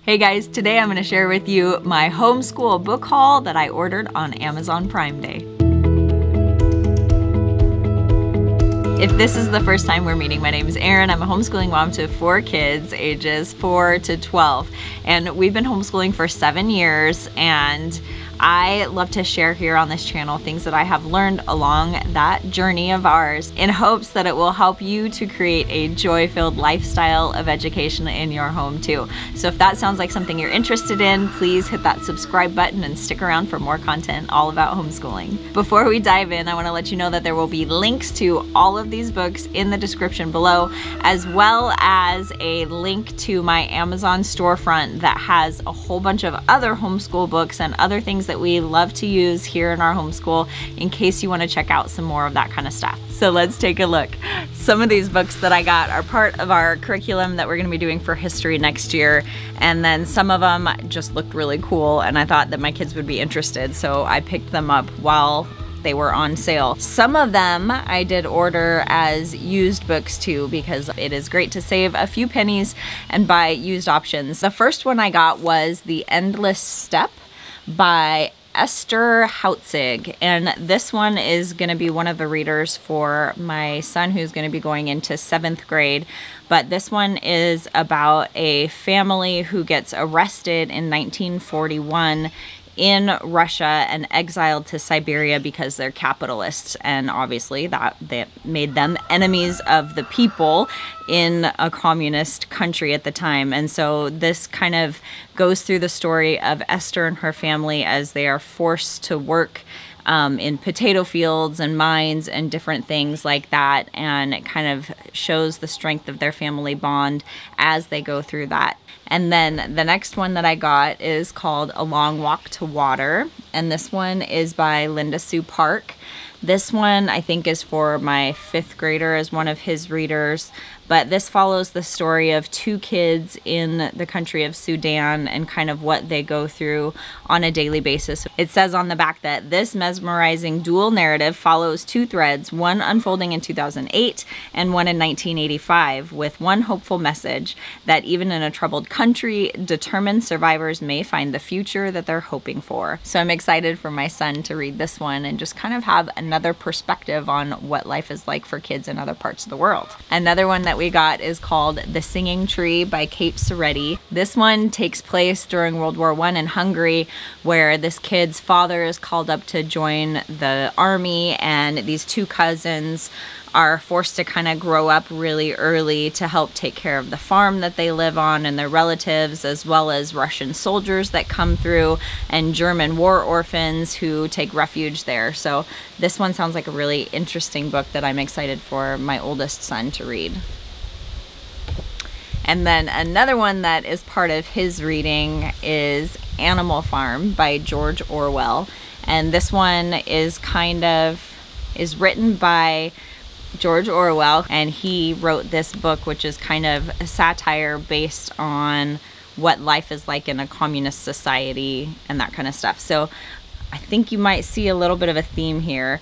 Hey guys, today I'm going to share with you my homeschool book haul that I ordered on Amazon Prime Day. If this is the first time we're meeting, my name is Erin. I'm a homeschooling mom to 4 kids, ages 4 to 12. And we've been homeschooling for 7 years, and I love to share here on this channel things that I have learned along that journey of ours in hopes that it will help you to create a joy-filled lifestyle of education in your home too. So if that sounds like something you're interested in, please hit that subscribe button and stick around for more content all about homeschooling. Before we dive in, I want to let you know that there will be links to all of these books in the description below, as well as a link to my Amazon storefront that has a whole bunch of other homeschool books and other things that we love to use here in our homeschool in case you want to check out some more of that kind of stuff. So let's take a look. Some of these books that I got are part of our curriculum that we're going to be doing for history next year, and then some of them just looked really cool and I thought that my kids would be interested, so I picked them up while they were on sale. Some of them I did order as used books too, because it is great to save a few pennies and buy used options. The first one I got was The Endless Step by Esther Houtzig, and this one is going to be one of the readers for my son who's going to be going into 7th grade. But this one is about a family who gets arrested in 1941 in Russia and exiled to Siberia because they're capitalists, and obviously that made them enemies of the people in a communist country at the time. And so this kind of goes through the story of Esther and her family as they are forced to work in potato fields and mines and different things like that, and it kind of shows the strength of their family bond as they go through that. And then the next one that I got is called A Long Walk to Water, and this one is by Linda Sue Park. This one I think is for my 5th grader as one of his readers, but this follows the story of 2 kids in the country of Sudan and kind of what they go through on a daily basis. It says on the back that this mesmerizing dual narrative follows 2 threads, one unfolding in 2008 and one in 1985, with one hopeful message that even in a troubled country, determined survivors may find the future that they're hoping for. So I'm excited for my son to read this one and just kind of have another perspective on what life is like for kids in other parts of the world. Another one that we got is called The Singing Tree by Ceretti. This one takes place during World War I in Hungary, where this kid's father is called up to join the army, and these 2 cousins are forced to kind of grow up really early to help take care of the farm that they live on and their relatives, as well as Russian soldiers that come through and German war orphans who take refuge there. So this one sounds like a really interesting book that I'm excited for my oldest son to read. And then another one that is part of his reading is Animal Farm by George Orwell. And this one is written by George Orwell, and he wrote this book, which is kind of a satire based on what life is like in a communist society and that kind of stuff. So I think you might see a little bit of a theme here.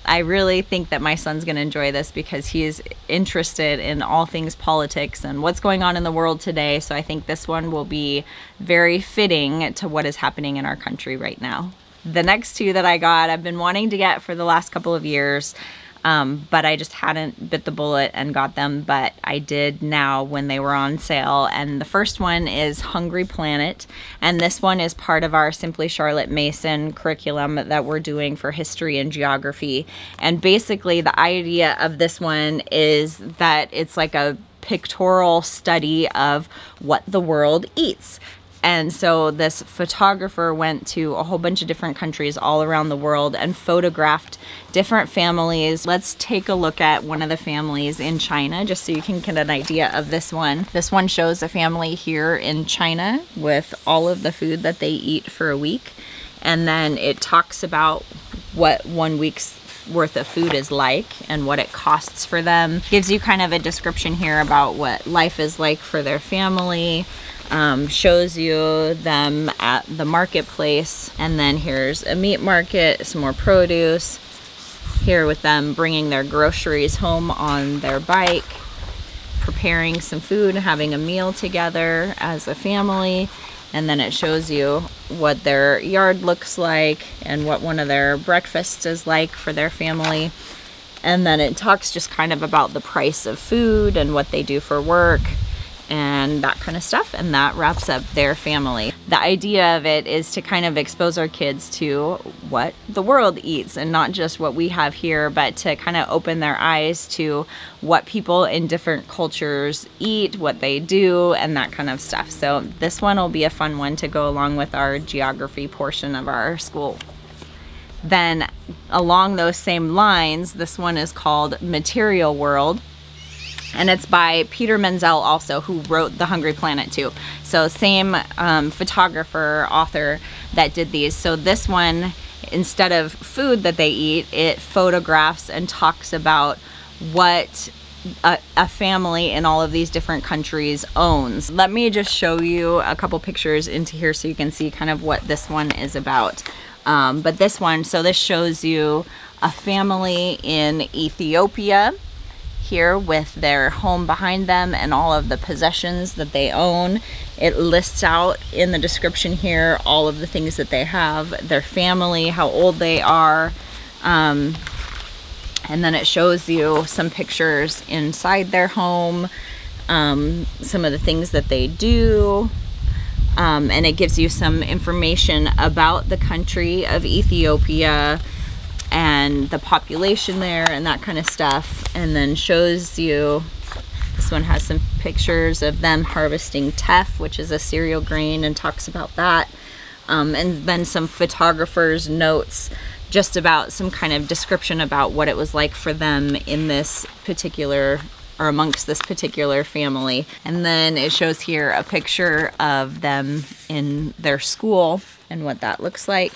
I really think that my son's going to enjoy this because he is interested in all things politics and what's going on in the world today. So I think this one will be very fitting to what is happening in our country right now. The next 2 that I got, I've been wanting to get for the last couple of years, but I just hadn't bit the bullet and got them, but I did now when they were on sale. And the first one is Hungry Planet, and this one is part of our Simply Charlotte Mason curriculum that we're doing for history and geography. And basically the idea of this one is that it's like a pictorial study of what the world eats. And so this photographer went to a whole bunch of different countries all around the world and photographed different families. Let's take a look at one of the families in China just so you can get an idea of this one. This one shows a family here in China with all of the food that they eat for a week. And then it talks about what 1 week's worth of food is like and what it costs for them. Gives you kind of a description here about what life is like for their family. Shows you them at the marketplace, and then here's a meat market, some more produce here with them bringing their groceries home on their bike. preparing some food and having a meal together as a family. And then it shows you what their yard looks like and what one of their breakfasts is like for their family. And then it talks just kind of about the price of food and what they do for work and that kind of stuff. And that wraps up their family. The idea of it is to kind of expose our kids to what the world eats and not just what we have here, but to kind of open their eyes to what people in different cultures eat, what they do, and that kind of stuff. So this one will be a fun one to go along with our geography portion of our school. Then along those same lines, this one is called Material World. And it's by Peter Menzel also, who wrote The Hungry Planet too. So same photographer, author that did these. So this one, instead of food that they eat, it photographs and talks about what a family in all of these different countries owns. Let me just show you a couple pictures into here so you can see kind of what this one is about. But this one, so this shows you a family in Ethiopia here with their home behind them and all of the possessions that they own. It lists out in the description here all of the things that they have, their family, how old they are, and then it shows you some pictures inside their home, some of the things that they do, and it gives you some information about the country of Ethiopia and the population there and that kind of stuff, and then shows you, this one has some pictures of them harvesting teff, which is a cereal grain, and talks about that, and then some photographers' notes just about some kind of description about what it was like for them in this particular, or amongst this particular family. And then it shows here a picture of them in their school and what that looks like.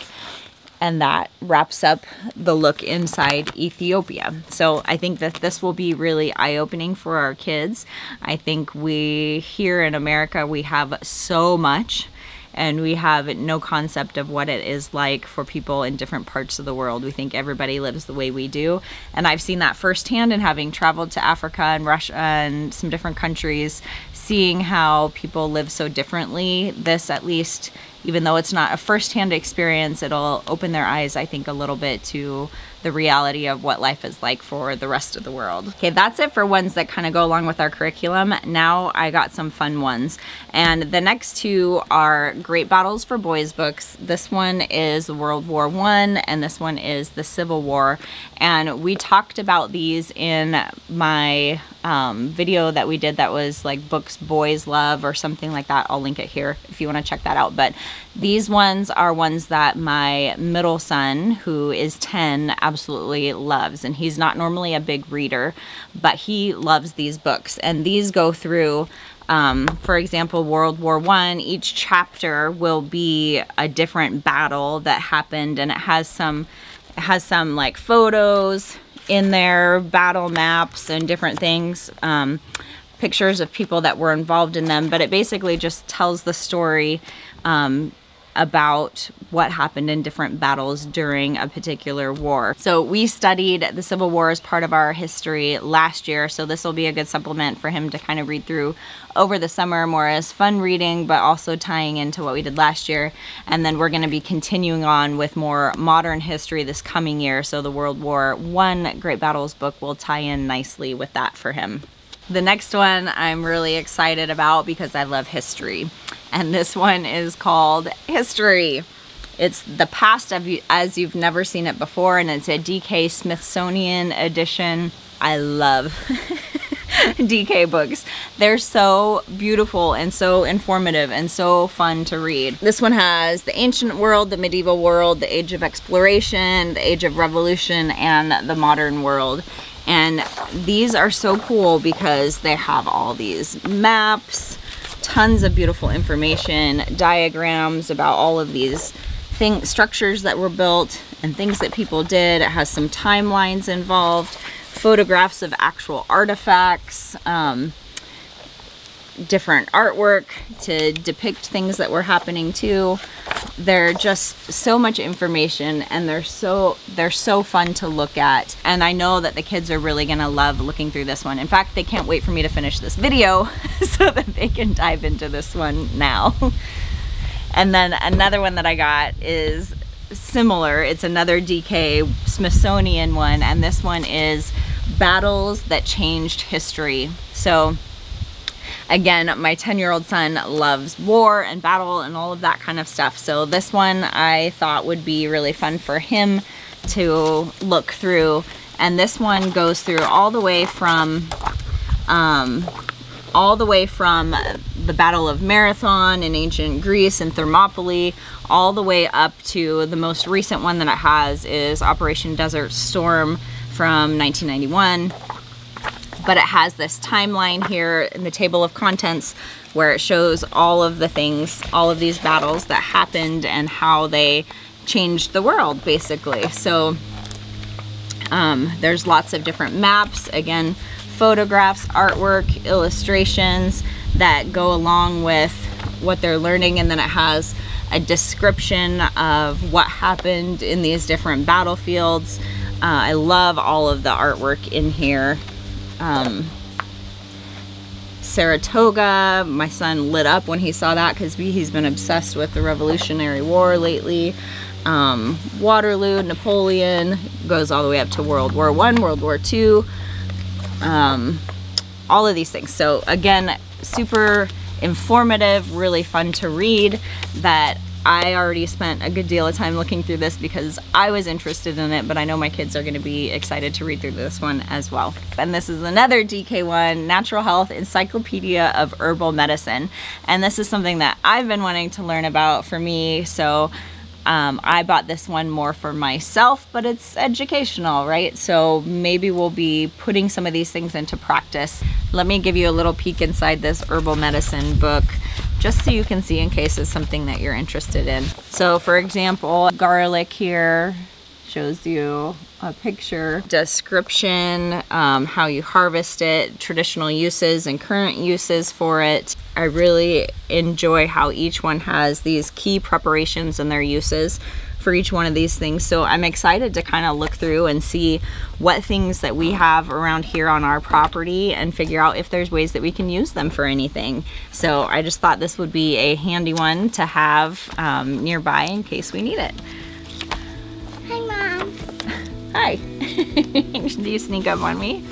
And that wraps up the look inside Ethiopia. So I think that this will be really eye-opening for our kids. I think we, here in America, we have so much, and we have no concept of what it is like for people in different parts of the world. We think everybody lives the way we do. And I've seen that firsthand in having traveled to Africa and Russia and some different countries, seeing how people live so differently. This, at least, even though it's not a first-hand experience, it'll open their eyes, I think, a little bit to the reality of what life is like for the rest of the world. Okay, that's it for ones that kind of go along with our curriculum. Now I got some fun ones. And the next two are Great Battles for Boys books. This one is World War I, and this one is the Civil War. And we talked about these in my video that we did that was like books boys love or something like that. I'll link it here if you want to check that out. But these ones are ones that my middle son, who is 10, absolutely loves. And he's not normally a big reader, but he loves these books. And these go through, for example, World War I. Each chapter will be a different battle that happened, and it has some like photos in there, battle maps and different things, pictures of people that were involved in them, but it basically just tells the story about what happened in different battles during a particular war. So we studied the Civil War as part of our history last year, so this will be a good supplement for him to kind of read through over the summer, more as fun reading, but also tying into what we did last year. And then we're going to be continuing on with more modern history this coming year, so the World War I Great Battles book will tie in nicely with that for him. The next one I'm really excited about because I love history. And this one is called History. It's the past as you've never seen it before, and it's a DK Smithsonian edition. I love DK books. They're so beautiful and so informative and so fun to read. This one has the ancient world, the medieval world, the age of exploration, the age of revolution, and the modern world. And these are so cool because they have all these maps, tons of beautiful information, diagrams about all of these structures that were built and things that people did. It has some timelines involved, photographs of actual artifacts, different artwork to depict things that were happening too. They're just so much information, and they're so fun to look at. And I know that the kids are really gonna love looking through this one. In fact, they can't wait for me to finish this video so that they can dive into this one now. And then another one that I got is similar. It's another DK Smithsonian one, and this one is Battles That Changed History. So again, my 10-year-old son loves war and battle and all of that kind of stuff. So this one I thought would be really fun for him to look through. And this one goes through all the way from the Battle of Marathon in ancient Greece and Thermopylae, all the way up to the most recent one that it has is Operation Desert Storm from 1991. But it has this timeline here in the table of contents where it shows all of the things, all of these battles that happened and how they changed the world, basically. So there's lots of different maps, again, photographs, artwork, illustrations that go along with what they're learning, and then it has a description of what happened in these different battlefields. I love all of the artwork in here. Saratoga, my son lit up when he saw that because he's been obsessed with the Revolutionary War lately. Waterloo, Napoleon, goes all the way up to World War I, World War II, all of these things. So again, super informative, really fun to read, that I already spent a good deal of time looking through this because I was interested in it, but I know my kids are going to be excited to read through this one as well. And this is another DK one, Natural Health Encyclopedia of Herbal Medicine. And this is something that I've been wanting to learn about for me, so I bought this one more for myself, but it's educational, right? So maybe we'll be putting some of these things into practice. Let me give you a little peek inside this herbal medicine book, just so you can see in case it's something that you're interested in. So for example, garlic here shows you a picture, description, how you harvest it, traditional uses and current uses for it. I really enjoy how each one has these key preparations and their uses for each one of these things. So I'm excited to kind of look through and see what things that we have around here on our property and figure out if there's ways that we can use them for anything. So I just thought this would be a handy one to have nearby in case we need it. Hi, Mom. Hi. Do you sneak up on me?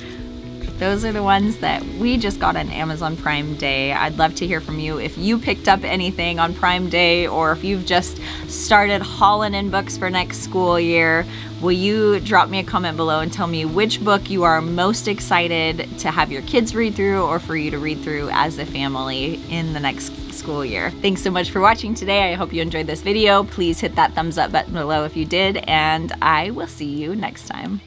Those are the ones that we just got on Amazon Prime Day. I'd love to hear from you if you picked up anything on Prime Day, or if you've just started hauling in books for next school year. Will you drop me a comment below and tell me which book you are most excited to have your kids read through, or for you to read through as a family in the next school year. Thanks so much for watching today. I hope you enjoyed this video. Please hit that thumbs up button below if you did, and I will see you next time.